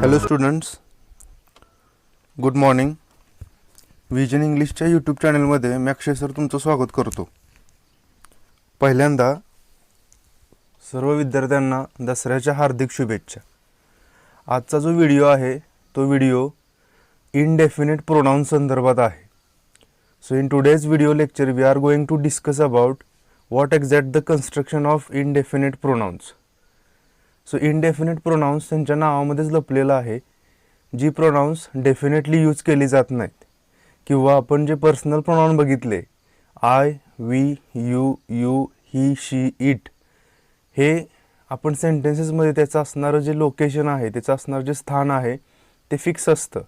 Hello students, good morning. Vision इंग्लिशच्या YouTube चॅनलमध्ये मी अक्षय सर तुमचं स्वागत करतो. पहिल्यांदा सर्व विद्यार्थ्यांना दसऱ्याच्या हार्दिक शुभेच्छा. आजचा जो व्हिडिओ आहे तो व्हिडिओ इनडेफिनेट प्रोनाउन्स संदर्भात आहे. So in today's video lecture we are going to discuss about what exact the construction of indefinite pronouns. So indefinite pronouns त्यांच्या नावामध्येच लपलेलं आहे, जी प्रोनाउन्स डेफिनेटली यूज केली जात नाहीत. किंवा आपण जे पर्सनल प्रोनाउन बघितले I, we, you, he, she, it, हे आपण सेंटेन्सेसमध्ये त्याचं असणारं जे लोकेशन आहे, त्याचं असणारं जे स्थान आहे ते फिक्स असतं.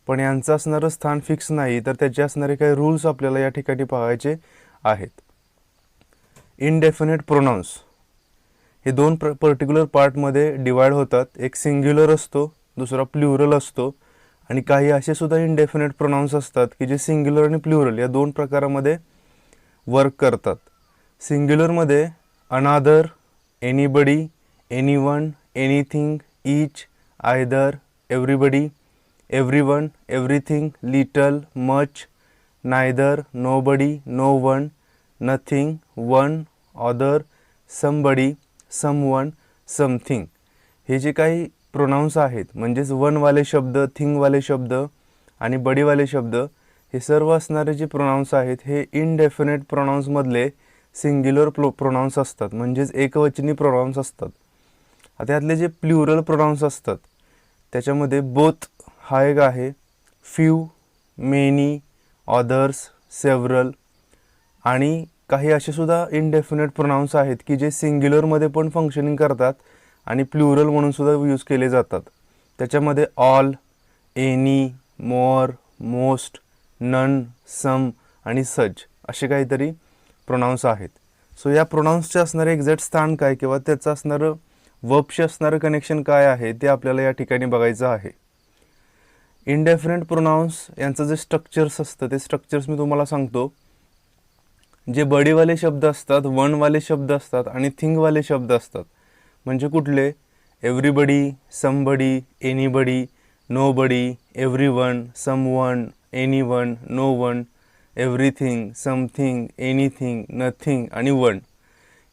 पण यांचं असणारं स्थान फिक्स नाही, तर त्याचे असणारे काही रूल्स आपल्याला या ठिकाणी पाहायचे आहेत. इनडेफिनेट प्रोनाउन्स हे दोन पर्टिक्युलर पार्टमध्ये डिवाइड होतात. एक सिंग्युलर असतो, दुसरा प्लुरल असतो. आणि काही असे सुद्धा इनडेफिनेट प्रोनाउन्स असतात की जे सिंग्युलर आणि प्लुरल या दोन प्रकारामध्ये वर्क करतात. सिंग्युलरमध्ये another, anybody, anyone, anything, each, either, everybody, everyone, everything, little, much, neither, nobody, no one, nothing, one, other, somebody, someone, something, हे जे काही प्रोनाउन्स आहेत म्हणजेच वनवाले शब्द, थिंगवाले शब्द आणि बडीवाले शब्द, हे सर्व असणारे जे प्रोनाउन्स आहेत हे इनडेफिनेट प्रोनाउन्समधले सिंग्युलर प्रोनाउन्स असतात, म्हणजेच एकवचनी प्रोनाउन्स असतात. आता यातले जे प्लुरल प्रोनाउन्स असतात त्याच्यामध्ये बोथ हा एक आहे, फ्यू, मेनी, ऑदर्स, सेव्हरल, आणि काही असे सुद्धा इनडेफिनेट प्रोनाउन्स आहेत की जे सिंग्युलरमध्ये पण फंक्शनिंग करतात आणि प्लुरल म्हणून सुद्धा यूज केले जातात. त्याच्यामध्ये ऑल, एनी, मोर, मोस्ट, नन, सम आणि सच असे काहीतरी प्रोनाउन्स आहेत. सो या प्रोनाउन्सचे असणारे एक्झॅक्ट स्थान काय किंवा त्याचं असणारं वर्बशी असणारं कनेक्शन काय आहे ते आपल्याला या ठिकाणी बघायचं आहे. इनडेफिनेट प्रोनाउन्स यांचं जे स्ट्रक्चर्स असतं ते स्ट्रक्चर्स मी तुम्हाला सांगतो. जे बडीवाले शब्द असतात, वनवाले शब्द असतात आणि थिंगवाले शब्द असतात. म्हणजे कुठले? Everybody, somebody, anybody, nobody, everyone, someone, anyone, no one, everything, something, anything, nothing आणि वन,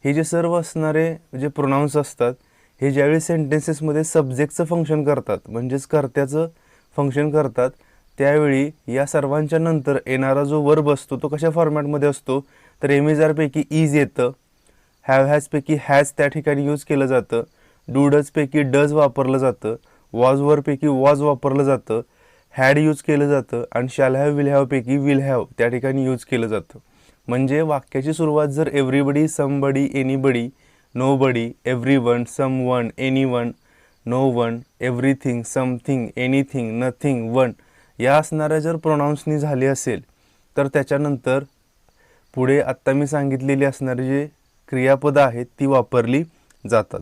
हे जे सर्व असणारे जे प्रोनाउन्स असतात हे ज्यावेळी सेंटेन्सेसमध्ये सब्जेक्टचं फंक्शन करतात, म्हणजेच कर्त्याचं फंक्शन करतात, त्यावेळी या सर्वांच्या नंतर येणारा जो वर्ब असतो तो कशा फॉर्मॅटमध्ये असतो, तर एमिजारपैकी इज येतं, हॅव हॅजपैकी हॅज त्या ठिकाणी यूज केलं जातं, डू डजपैकी डज वापरलं जातं, वॉज वरपैकी वॉज वापरलं जातं, हॅड यूज केलं जातं आणि शॅल हॅव विल हॅवपैकी विल हॅव त्या ठिकाणी यूज केलं जातं. म्हणजे वाक्याची सुरुवात जर everybody, somebody, anybody, nobody, everyone, someone, anyone, no one, everything, something, anything, nothing, one या असणाऱ्या जर प्रोनाउन्सनी झाली असेल तर त्याच्यानंतर पुढे आत्ता मी सांगितलेली असणारी जे क्रियापदं आहेत ती वापरली जातात.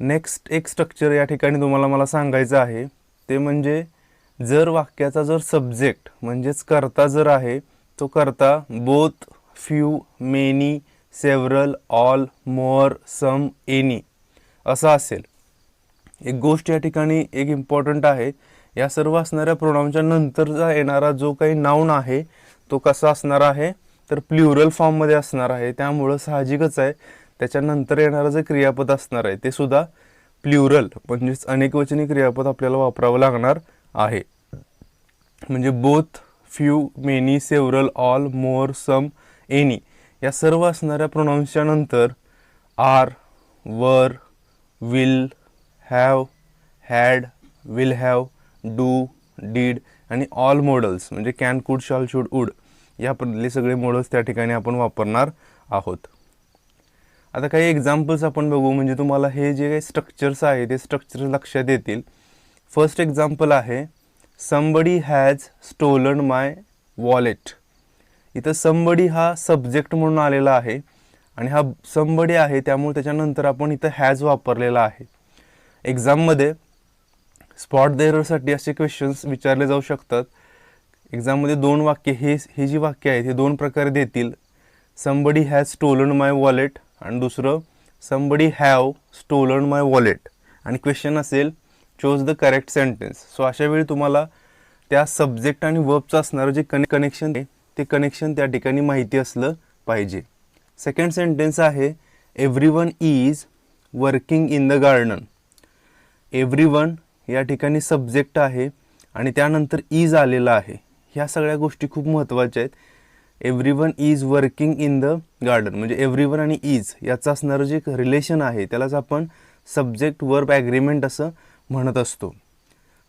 नेक्स्ट एक स्ट्रक्चर या ठिकाणी तुम्हाला मला सांगायचं आहे ते म्हणजे जर वाक्याचा जर सब्जेक्ट म्हणजेच कर्ता जर आहे, तो कर्ता both, few, many, several, all, more, some, any असा असेल. एक गोष्ट या ठिकाणी एक इम्पॉर्टंट आहे, या सर्व असणाऱ्या प्रोनाउनच्या नंतरचा येणारा जो काही नाउन आहे तो कसा असणार आहे, तर प्लुरल फॉर्ममध्ये असणार आहे. त्यामुळं साहजिकच आहे त्याच्यानंतर येणारं जे क्रियापद असणार आहे ते सुद्धा प्लुरल म्हणजेच अनेकवचनी क्रियापद आपल्याला वापरावं लागणार आहे. म्हणजे both, few, many, several, all, more, some, any या सर्व असणाऱ्या प्रोनाउन्सच्या नंतर are, were, will, have, had, will have, do, did आणि ऑल मॉडल्स म्हणजे can, could, shall, should, would यापधले सगळे मॉडल्स त्या ठिकाणी आपण वापरणार आहोत. आता काही एक्झाम्पल्स आपण बघू म्हणजे तुम्हाला हे जे काही स्ट्रक्चर्स आहे ते स्ट्रक्चर लक्षात येतील. फर्स्ट एक्झाम्पल आहे somebody has stolen my wallet. इथं समबडी हा सब्जेक्ट म्हणून आलेला आहे आणि हा समबडी आहे त्यामुळे त्याच्यानंतर आपण इथं हॅज वापरलेला आहे. एक्झाममध्ये स्पॉट एररसाठी असे क्वेश्चन्स विचारले जाऊ शकतात. एक्झाममध्ये दोन वाक्य हे जी वाक्य आहेत हे दोन प्रकारे देतील. Somebody has stolen my wallet आणि दुसरं somebody have stolen my wallet. आणि क्वेश्चन असेल choose the correct sentence. So अशा वेळी तुम्हाला त्या सब्जेक्ट आणि वर्बचं असणारं जे कनेक्शन आहे ते कनेक्शन त्या ठिकाणी माहिती असलं पाहिजे. सेकंड सेंटेन्स आहे everyone is working in the garden. Everyone या ठिकाणी सब्जेक्ट आहे आणि त्यानंतर इज आलेला आहे. ह्या सगळ्या गोष्टी खूप महत्त्वाच्या आहेत. Everyone is working in the garden म्हणजे एव्हरीवन आणि इज याचं असणारं जे रिलेशन आहे त्यालाच आपण सब्जेक्ट वर्ब ॲग्रीमेंट असं म्हणत असतो.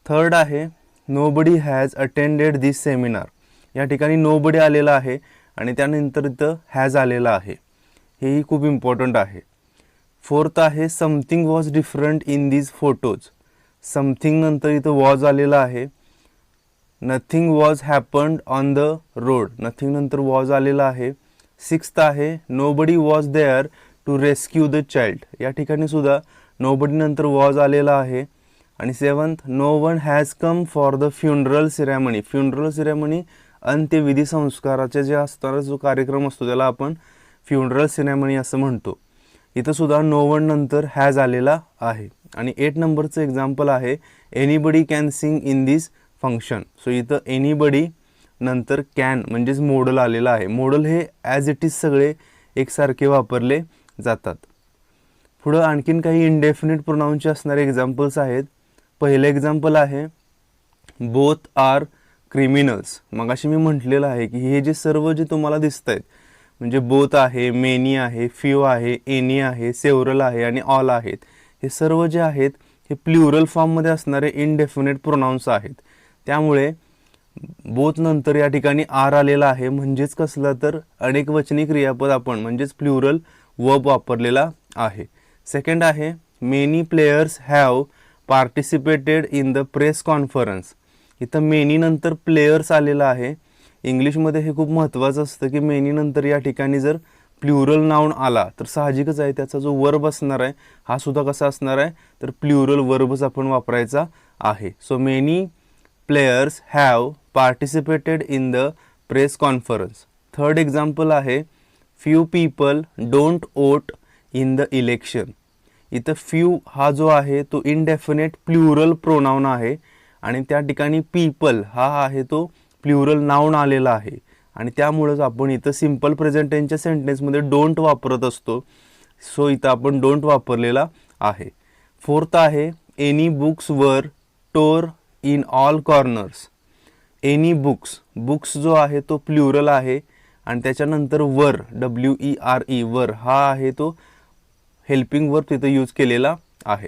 थर्ड आहे nobody has attended this seminar. या ठिकाणी नोबडी आलेला आहे आणि त्यानंतर इथं हॅज आलेला आहे. हेही खूप इम्पॉर्टंट आहे. फोर्थ आहे something was different in these photos. Something नंतर इथं वॉज आलेला आहे. Nothing was happened on the road. Nothing नंतर वॉज आलेला आहे. सिक्स्थ आहे nobody was there to rescue the child. या ठिकाणी सुद्धा नोबडी नंतर वॉज आलेला आहे. आणि seventh no one has come for the funeral ceremony. Funeral ceremony अंत्यविधी संस्काराचे जे असणारा जो कार्यक्रम असतो त्याला आपण फ्युनरल सिरेमनी असं म्हणतो. इथं सुद्धा नो वन नंतर हॅज आलेला आहे. आणि 8 नंबरचं एक्झाम्पल आहे anybody can sing in this function. So इथं एनीबडी नंतर कॅन म्हणजेच मॉडल आलेला आहे. मॉडल हे ॲज इट इज सगळे एकसारखे वापरले जातात. पुढं आणखीन काही इंडेफिनिट प्रोनाऊनचे असणारे एक्झाम्पल्स आहेत. पहिलं एक्झाम्पल आहे बोथ आर क्रिमिनल्स. मगाशी मी म्हटलेलं आहे की हे जे सर्व जे तुम्हाला दिसत आहेत म्हणजे बोथ आहे, मेनी आहे, फ्यू आहे, एनी आहे, सेव्हरल आहे आणि ऑल आहेत. हे सर्व जे आहेत हे प्ल्युरल फॉर्ममध्ये असणारे इनडेफिनिट प्रोनाउन्स आहेत. त्यामुळे बोथ नंतर या ठिकाणी आर आलेला आहे म्हणजेच कसलं तर अनेक वचनी क्रियापद आपण म्हणजेच प्ल्युरल वर्ब वापरलेला आहे. सेकंड आहे many players have participated in the press conference. इथं मेनी नंतर प्लेयर्स आलेला आहे. इंग्लिशमध्ये हे खूप महत्त्वाचं असतं की मेनी नंतर या ठिकाणी जर प्ल्युरल नाउन आला तर साहजिकच आहे त्याचा जो वर्ब असणार आहे हा सुद्धा कसा असणार आहे तर प्ल्युरल वर्बच आपण वापरायचा आहे. So many players have participated in the press conference. Third example आहे few people don't vote in the election. इथं फ्यू हा जो आहे तो इनडेफिनेट प्ल्युरल प्रोनाउन आहे आणि त्या ठिकाणी पीपल हा आहे तो प्ल्युरल नाउन आलेला आहे आणि त्यामुळेच आपण इथं सिम्पल प्रेझेंट टेन्सच्या सेंटेन्समध्ये डोंट वापरत असतो. सो इथं आपण डोंट वापरलेला आहे. फोर्थ आहे any books were tore in all corners. Any books, books जो आहे तो प्ल्युरल आहे आणि त्याच्यानंतर वर WERE वर हा आहे तो हेल्पिंग वर्ब तिथं यूज केलेला आहे.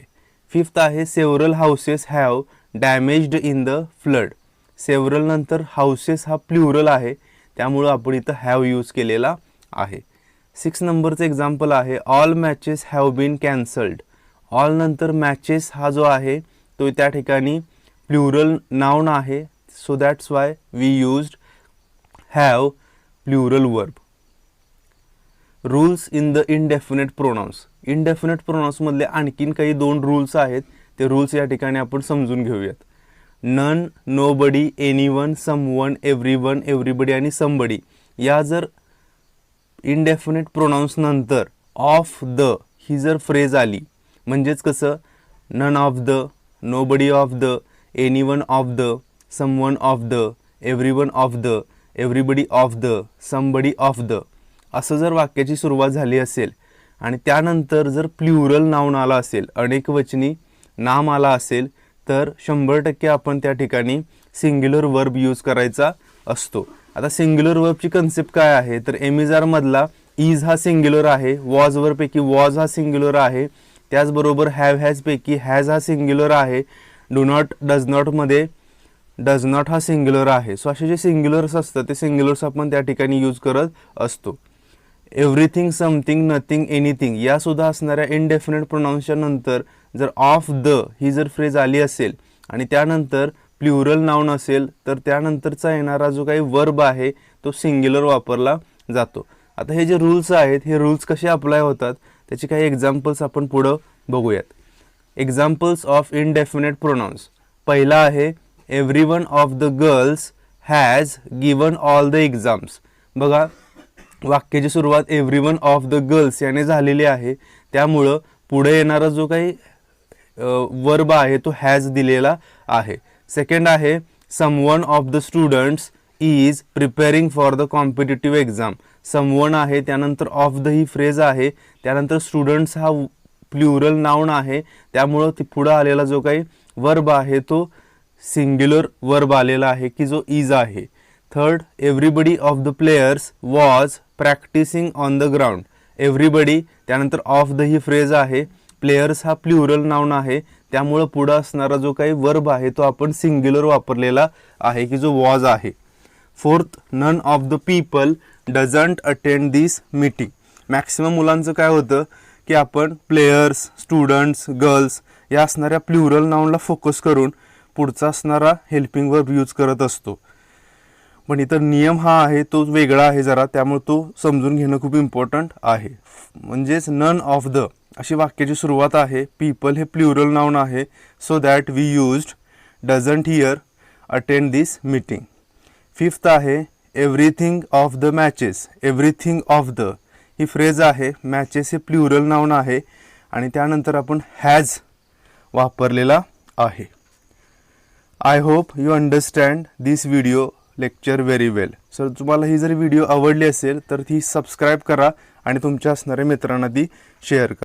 फिफ्थ आहे several houses have damaged in the flood. Several नंतर हाऊसेस हा प्ल्युरल आहे त्यामुळं आपण इथं हॅव यूज केलेला आहे. 6 नंबरचं एक्झाम्पल आहे all matches have been cancelled. All नंतर मॅचेस हा जो आहे तो त्या ठिकाणी प्ल्युरल नाउन आहे. So that's why we used have plural verb. Rules in the indefinite pronouns. Indefinite प्रोनाउन्समधले आणखीन काही 2 रूल्स आहेत. ते रूल्स या ठिकाणी आपण समजून घेऊयात. None, nobody, anyone, someone, everyone, everybody आणि समबडी या जर इनडेफिनेट प्रोनाउन्स नंतर ऑफ द ही जर फ्रेज आली म्हणजेच कसं none of the, nobody of the, anyone of the, someone of the, everyone of the, everybody of the, somebody of the असं जर वाक्याची सुरुवात झाली असेल आणि त्यानंतर जर प्ल्युरल नाउन आला असेल अनेक वचनी नाम आला असेल तर 100% आपण त्या ठिकाणी सिंग्युलर वर्ब यूज करायचा असतो. आता सिंग्युलर वर्बची कन्सेप्ट काय आहे तर एमिजार मधला इज हा सिंग्युलर आहे. वॉज वरपैकी वॉज हा सिंग्युलर आहे. त्याचबरोबर हॅव हॅज पैकी हॅज हा सिंग्युलर आहे. डू नॉट, डज नॉट मध्ये डज नॉट हा सिंग्युलर आहे. सो असे जे सिंग्युलर्स असतात ते सिंग्युलर्स आपण त्या ठिकाणी यूज करत असतो. एव्हरीथिंग, समथिंग, नथिंग, एनिथिंग या सुद्धा असणाऱ्या इनडेफिनेट प्रोनाउन्सच्या नंतर जर ऑफ द ही जर फ्रेज आली असेल आणि त्यानंतर प्ल्युरल नाउन असेल तर त्यानंतरचा येणारा जो काही वर्ब आहे तो सिंग्युलर वापरला जातो. आता हे जे रूल्स आहेत हे रूल्स कसे अप्लाय होतात त्याचे काही एक्झाम्पल्स आपण पुढं बघूयात. Examples of indefinite pronounce. पहिला आहे everyone of the girls has given all the exams. बघा वाक्याची सुरुवात एव्हरीवन ऑफ द गर्ल्स याने झालेली आहे त्यामुळं पुढे येणारा जो काही वर्ब आहे तो हॅज दिलेला आहे. सेकंड आहे someone of the students is preparing for the competitive exam. Someone आहे, त्यानंतर ऑफ द ही फ्रेज आहे, त्यानंतर स्टुडंट्स हा प्लुरल नाउन आहे, त्यामुळं ती पुढं आलेला जो काही वर्ब आहे तो सिंग्युलर वर्ब आलेला आहे की जो इज आहे. Third, everybody of the players was practicing on the ground. Everybody, त्यानंतर ऑफ द ही फ्रेज आहे, प्लेयर्स हा प्लुरल नाउन आहे, त्यामुळं पुढं असणारा जो काही वर्ब आहे तो आपण सिंग्युलर वापरलेला आहे की जो वॉज आहे. Fourth, none of the people doesn't attend this meeting. Maximum मुलांचं काय होतं की आपण प्लेयर्स, स्टुडंट्स, गर्ल्स या असणाऱ्या प्लुरल नाउनला फोकस करून पुढचा असणारा हेल्पिंग वर्ब यूज करत असतो. पण इथं नियम हा आहे तो वेगळा आहे जरा, त्यामुळे तो समजून घेणं खूप इम्पॉर्टंट आहे. म्हणजेच नन ऑफ द अशी वाक्याची सुरुवात आहे. पीपल हे प्लुरल नाउन आहे, so that we used doesn't here attend this meeting. Fifth आहे everything of the matches. Everything of the ही फ्रेज आहे, मॅचेस हे प्लुरल नाउन आहे आणि त्यानंतर आपण हॅज वापरलेला आहे. I hope you understand this video lecture very well. Sir तुम्हाला ही जर व्हिडिओ आवडली असेल तर ती सबस्क्राईब करा आणि तुमच्या असणाऱ्या मित्रांना ती शेअर करा.